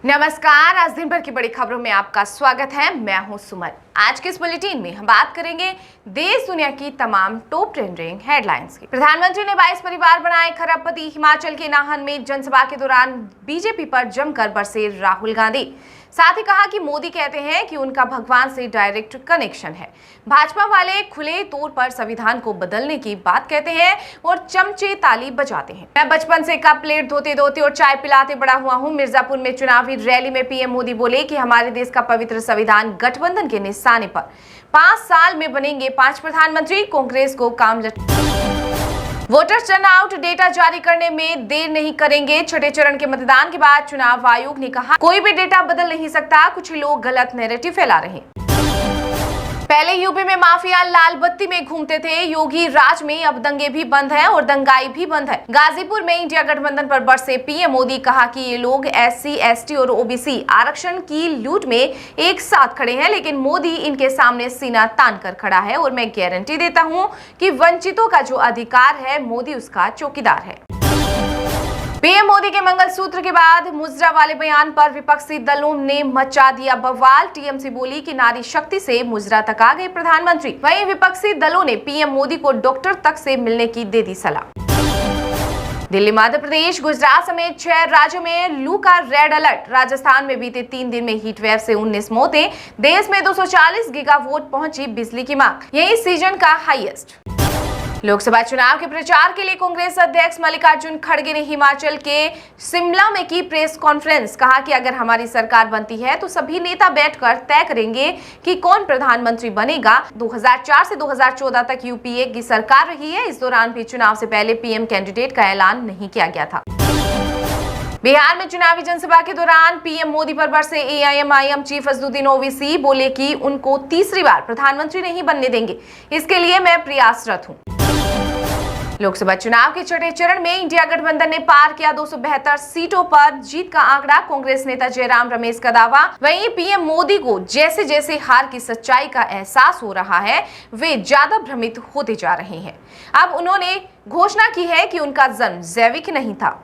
नमस्कार, आज दिन भर की बड़ी खबरों में आपका स्वागत है। मैं हूं सुमन। आज के इस बुलेटिन में हम बात करेंगे देश दुनिया की तमाम टॉप ट्रेंडिंग हेडलाइंस की। प्रधानमंत्री ने 22 परिवार बनाए खरबपति। हिमाचल के नाहन में जनसभा के दौरान बीजेपी पर जमकर बरसे राहुल गांधी। साथ ही कहा कि मोदी कहते हैं कि उनका भगवान से डायरेक्ट कनेक्शन है। भाजपा वाले खुले तौर पर संविधान को बदलने की बात कहते हैं और चमचे ताली बजाते हैं। मैं बचपन से कप प्लेट धोते धोते और चाय पिलाते बड़ा हुआ हूं। मिर्जापुर में चुनावी रैली में पीएम मोदी बोले कि हमारे देश का पवित्र संविधान गठबंधन के निशाने पर 5 साल में बनेंगे 5 प्रधानमंत्री। कांग्रेस को काम वोटर्स टर्नआउट डेटा जारी करने में देर नहीं करेंगे। छठे चरण के मतदान के बाद चुनाव आयोग ने कहा कोई भी डेटा बदल नहीं सकता। कुछ लोग गलत नैरेटिव फैला रहे हैं। पहले यूपी में माफिया लाल बत्ती में घूमते थे। योगी राज में अब दंगे भी बंद है और दंगाई भी बंद है। गाजीपुर में इंडिया गठबंधन पर बरसे पीएम मोदी। कहा कि ये लोग एससी, एसटी और ओबीसी आरक्षण की लूट में एक साथ खड़े हैं, लेकिन मोदी इनके सामने सीना तान कर खड़ा है और मैं गारंटी देता हूं कि वंचितों का जो अधिकार है, मोदी उसका चौकीदार है। पीएम मोदी के मंगलसूत्र के बाद मुजरा वाले बयान पर विपक्षी दलों ने मचा दिया बवाल। टीएमसी बोली कि नारी शक्ति से मुजरा तक आ गए प्रधानमंत्री। वहीं विपक्षी दलों ने पीएम मोदी को डॉक्टर तक से मिलने की दे दी सलाह। दिल्ली, मध्य प्रदेश, गुजरात समेत 6 राज्यों में लू का रेड अलर्ट। राजस्थान में बीते 3 दिन में हीट वेव से 19 मौतें। देश में 240 गीगावाट पहुंची बिजली की मांग, यही सीजन का हाईएस्ट। लोकसभा चुनाव के प्रचार के लिए कांग्रेस अध्यक्ष मल्लिकार्जुन खड़गे ने हिमाचल के शिमला में की प्रेस कॉन्फ्रेंस। कहा कि अगर हमारी सरकार बनती है तो सभी नेता बैठकर तय करेंगे कि कौन प्रधानमंत्री बनेगा। 2004 से 2014 तक यूपीए की सरकार रही है। इस दौरान भी चुनाव से पहले पीएम कैंडिडेट का ऐलान नहीं किया गया था। बिहार में चुनावी जनसभा के दौरान पीएम मोदी पर बरसे एआईएमआईएम चीफ असदुद्दीन ओवैसी। बोले कि उनको तीसरी बार प्रधानमंत्री नहीं बनने देंगे, इसके लिए मैं प्रयासरत हूँ। लोकसभा चुनाव के छठे चरण में इंडिया गठबंधन ने पार किया 272 सीटों पर जीत का आंकड़ा। कांग्रेस नेता जयराम रमेश का दावा। वहीं पीएम मोदी को जैसे जैसे हार की सच्चाई का एहसास हो रहा है, वे ज्यादा भ्रमित होते जा रहे हैं। अब उन्होंने घोषणा की है कि उनका जन्म जैविक नहीं था।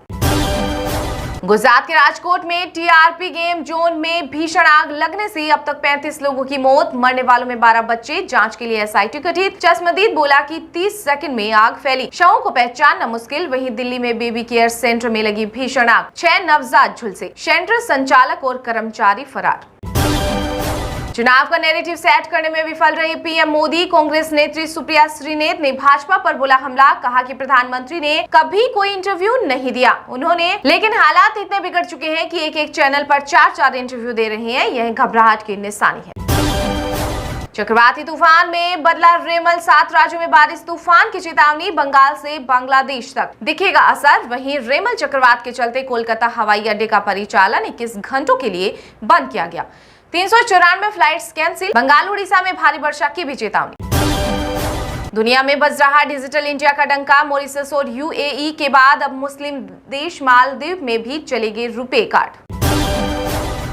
गुजरात के राजकोट में टीआरपी गेम जोन में भीषण आग लगने से अब तक 35 लोगों की मौत, मरने वालों में 12 बच्चे। जांच के लिए एसआईटी गठित। चश्मदीद बोला कि 30 सेकंड में आग फैली, शवों को पहचानना मुश्किल। वहीं दिल्ली में बेबी केयर सेंटर में लगी भीषण आग, 6 नवजात झुलसे, सेंटर संचालक और कर्मचारी फरार। चुनाव का नैरेटिव सेट करने में विफल रही पीएम मोदी। कांग्रेस नेत्री सुप्रिया श्रीनेत ने भाजपा पर बोला हमला। कहा कि प्रधानमंत्री ने कभी कोई इंटरव्यू नहीं दिया उन्होंने, लेकिन हालात इतने बिगड़ चुके हैं कि एक चैनल पर 4 इंटरव्यू दे रहे हैं। यह घबराहट की निशानी है। चक्रवाती तूफान में बदला रेमल। 7 राज्यों में बारिश, तूफान की चेतावनी। बंगाल से बांग्लादेश तक दिखेगा असर। वहीं रेमल चक्रवात के चलते कोलकाता हवाई अड्डे का परिचालन 21 घंटों के लिए बंद किया गया। 394 फ्लाइट्स कैंसिल। बंगाल, उड़ीसा में भारी वर्षा की भी चेतावनी। दुनिया में बज रहा डिजिटल इंडिया का डंका। मॉरिशस और यूएई के बाद अब मुस्लिम देश मालदीव में भी चलेगी रुपे कार्ड।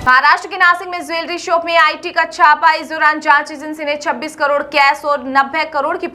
महाराष्ट्र के नासिक में ज्वेलरी शॉप में आईटी का छापा। इस दौरान जांच एजेंसी ने 26 करोड़ कैश और 90 करोड़ की